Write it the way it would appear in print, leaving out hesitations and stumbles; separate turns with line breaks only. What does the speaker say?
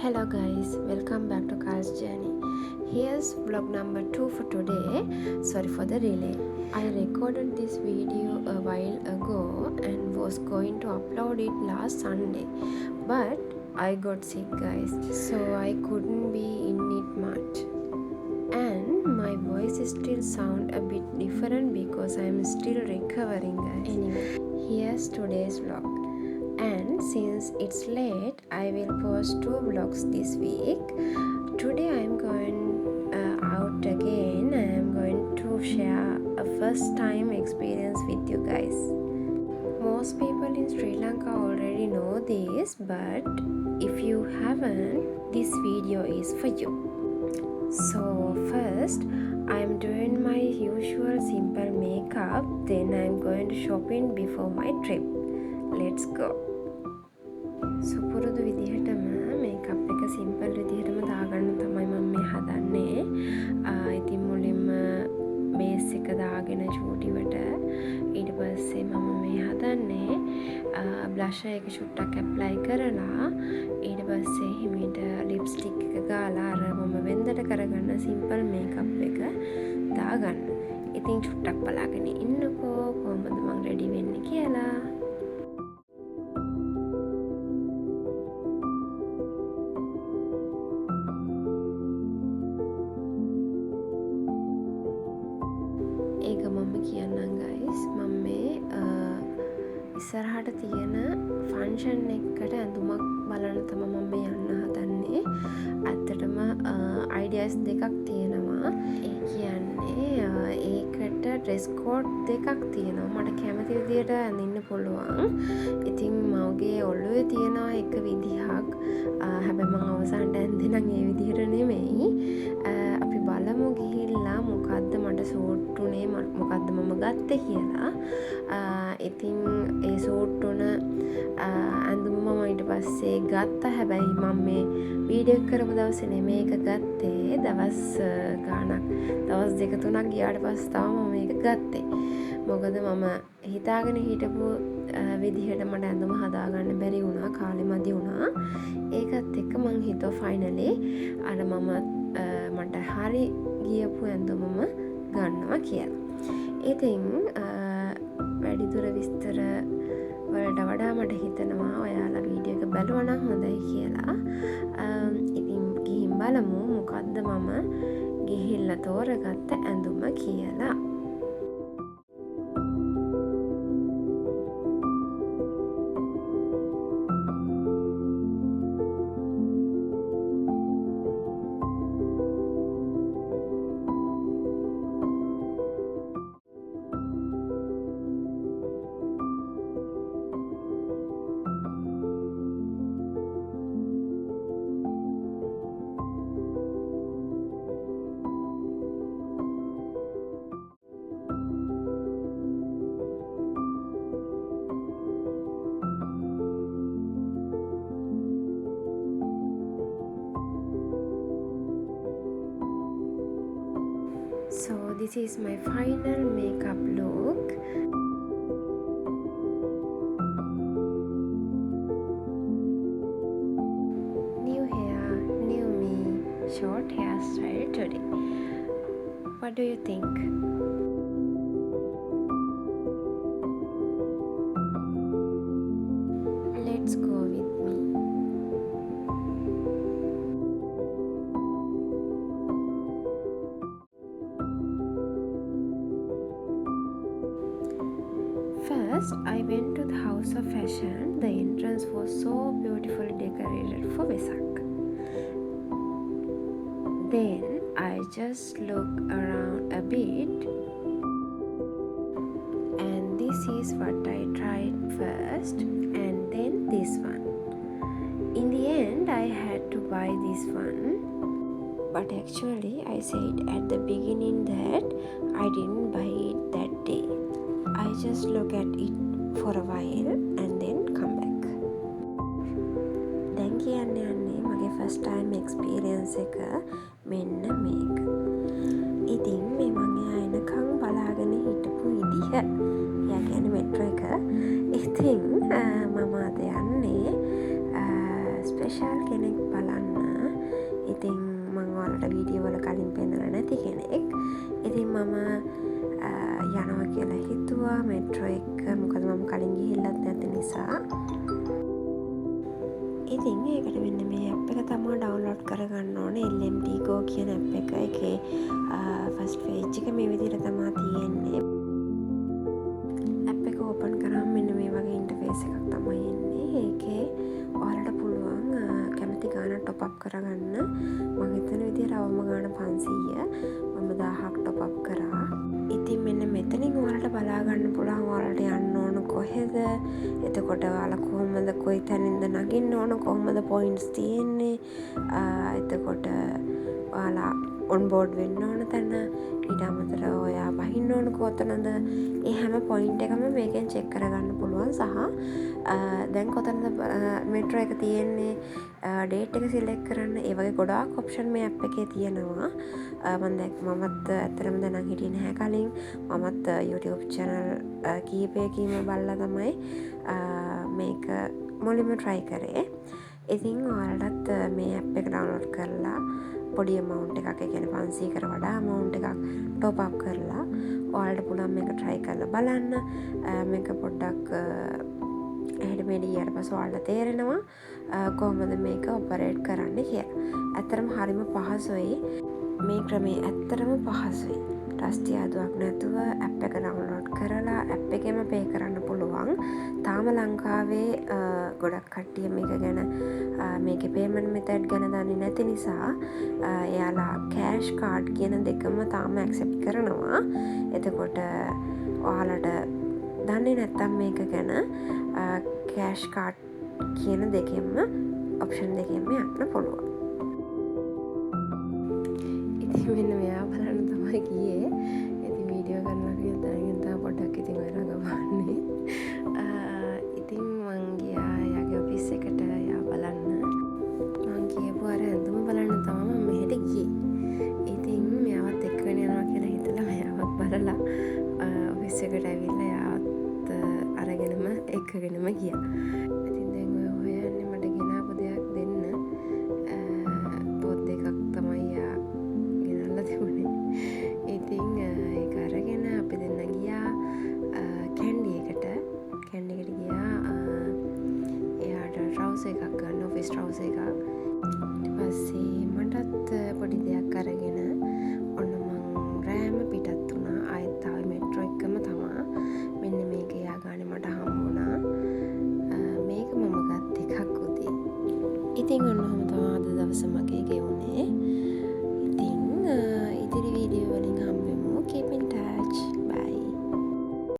Hello guys, welcome back to Carl's Journey. Here's vlog number 2 for today. Sorry for the delay. I recorded this video a while ago and was going to upload it last Sunday, but I got sick guys, so I couldn't be in it much. And my voice still sound a bit different because I'm still recovering guys. Anyway, here's today's vlog. And since it's late, I will post 2 vlogs this week. Today I'm going out again. I am going to share a first time experience with you guys. Most people in Sri Lanka already know this, but if you haven't, this video is for you. So first, I'm doing my usual simple makeup, then I'm going to shopping before my trip. Let's go. සුපුරුදු විදිහටම makeup එක simple විදිහටම දාගන්න තමයි මම මේ හදන්නේ. ඉතින් මුලින්ම බේස් එක දාගෙන චූටිවට ඊට පස්සේ මම මේ හදන්නේ බ්ලෂර් එක චුට්ටක් ඇප්ලයි කරලා ඊට පස්සේ හිමීට ලිප්ස්ටික් එක ගාලා අර මම වෙන්දට කරගන්න සිම්පල් මේකප් එක දාගන්න. ඉතින් චුට්ටක් බලාගෙන ඉන්නකෝ කොහොමද මම රෙඩි වෙන්නේ කියලා. ඒක මම කියන්නම් ගයිස්, මම මේ ඉස්සරහට තියෙන ෆන්ක්ෂන් එකකට ඇඳුමක් බලන්න තමයි මම මේ යන්න හදන්නේ. ඇත්තටම අයිඩියාස් දෙකක් තියෙනවා. ඒ කියන්නේ ඒකට ඩ්‍රෙස් කෝඩ් දෙකක් තියෙනවා. මට කැමති විදියට අඳින්න පුළුවන්. ඉතින් මගේ ඔළුවේ තියෙනවා එක විදිහක්. හැබැයි මම අවසානට ඇඳේ නම් ඒ විදිහට නෙමෙයි. අපි බලමු ගිහිල්ලා මොකද්ද මට සූට් උනේ, මොකද්ද මම ගත්තේ කියලා. ඉතින් ඒ සූට් උන ඇඳුම මම ඊට පස්සේ ගත්තා. හැබැයි මම මේ වීඩියෝ කරපු දවසේ නෙමෙයි ඒක ගත්තේ. දවස් ගාණක්, දවස් 2-3ක් ගියාට පස්සේ තමයි මම මේක ගත්තේ. මොකද මම හිතාගෙන හිටපු විදිහට මට ඇඳුම හදාගන්න බැරි වුණා, කාලෙ මදි වුණා. ඒකත් එක්ක මං හිතුවා ෆයිනලි අර මම මට හරි ගියපු ඇඳුමම ගන්නවා කියලා. ඉතින් වැඩිදුර විස්තර වලට වඩා මට හිතෙනවා ඔයාලා වීඩියෝ එක බලුවා නම් හොඳයි කියලා. ඉතින් ගිහින් බලමු මොකද්ද මම ගිහිල්ලා තෝරගත්ත ඇඳුම කියලා. So this is my final makeup look. New hair, new me, short hairstyle today. What do you think? Let's go with me. First, I went to the House of Fashion. The entrance was so beautifully decorated for Vesak. Then I just looked around a bit, and this is what I tried first, and then this one. In the end, I had to buy this one, but actually I said at the beginning that I didn't buy it that day. I just look at it for a while and then come back. දැන් කියන්නේ මගේ first time experience එක මෙන්න මේක. ඉතින් මේ මම එනකන් බලාගෙන හිටපු විදිහ, එයා කියන්නේ මෙට්‍රෝ එක. ඉතින් මම අද යන්නේ ස්පෙෂල් කෙනෙක් බලන්න මම යනවා කියලා හිතුවා මෙට්‍රෝ එක. මොකද මම කලින් ගිහිල්ලත් නැති නිසා. ඉතින් ඒකට මෙන්න මේ ඇප් එක තමා ඩවුන්ලෝඩ් කරගන්න ඕනේ. LMT Go කියන ඇප් එක. ඒකේ ෆස්ට් පේජ් එක මේ විදිහට තමා තියෙන්නේ. ඇප් එක ඕපන් කරාම මෙන්න මේ වගේ ඉන්ටර්ෆේස් එකක් තමයි එන්නේ. ඒකේ ඔයාලට පුළුවන් කැමති ගාණක් টොප් අප් කරගන්න. මම හිතන විදිහට අවම ගාණ 500. මම 1000ක් টොප් අප් කරා. ඉතින් මෙන්න මෙතනින් ඔයාලට බලා ගන්න පුළුවන් ඔයාලට යන්න ඕන කොහෙද. එතකොට ඔයාලා කොහොමද කොයි තැනින්ද නගින්න ඕන, කොහොමද පොයින්ට්ස් තියෙන්නේ. එතකොට ඔයාලා ඔන්බෝඩ් වෙන්න ඕන තැන, ඊට අමතරව ඔයා බහින්න ඕන කොතනද, ඒ හැම පොයින්ට් එකම මේකෙන් චෙක් කරගන්න පුළුවන්. සහ දැන් කොතනද මෙට්‍රෝ එක තියෙන්නේ, ඩේට් එක සිලෙක්ට් කරන්න, ඒ වගේ ගොඩාක් ඔප්ෂන් මේ ඇප් එකේ තියෙනවා. මමත් ඇත්තරම දැනන් හිටියේ නැහැ කලින්. මමත් YouTube channel කීපයකින්ම බලලා තමයි මේක මුලින්ම try කරේ. ඉතින් ඔයාලටත් මේ ඇප් එක ඩවුන්ලෝඩ් කරලා පොඩි amount එකක්, ඒ කියන්නේ 500කට වඩා amount එකක් top up කරලා ඔයාලට පුළුවන් මේක try කරලා බලන්න. මේක පොඩ්ඩක් එහෙට මෙහෙට ගියාට පස්සේ ඔයාලට තේරෙනවා කොහොමද මේක ඔපරේට් කරන්න කියලා. ඇත්තටම හරිම පහසුයි. මේ ක්‍රමේ ඇත්තටම පහසුයි. රස්ටි ආදුවක් නැතුව ඇප් එක ඩවුන්ලෝඩ් කරලා ඇප් එකෙම පේ කරන්න පුළුවන්. තාම ලංකාවේ ගොඩක් කට්ටිය මේක ගැන මේකේ පේමන්ට් මෙතඩ් ගැන දන්නේ නැති නිසා එයාලා කෑෂ් කාඩ් කියන දෙකම තාම ඇක්සෙප්ට් කරනවා. එතකොට ඔයාලට දන්නේ නැත්තම් මේක ගැන කෑෂ් කාඩ් කියන දෙකෙන්ම ඔප්ෂන් දෙකෙන්ම යන්න පුළුවන්. ඉතින් මෙන්න මෙයා බලන්න තමයි ගියේ. ඉතින් වීඩියෝ කරනවා කියලා දැනගෙන තමයි පොඩ්ඩක් ඉතින් ඔය රඟපාන්නේ. ඉතින් මං ගියා යාගේ ඔෆිස් එකට යා බලන්න. මං කියපු අර ඇඳුම බලන්න තමයි මම මෙහෙට ගියේ. ඉතින් මෙයාවත් එක්කගෙන යනවා කියලා හිතලා මෙයාවත් බලලා ඔෆිස් එකට ඇවිල්ලා යාවත් අරගෙනම එක්කගෙනම ගියා.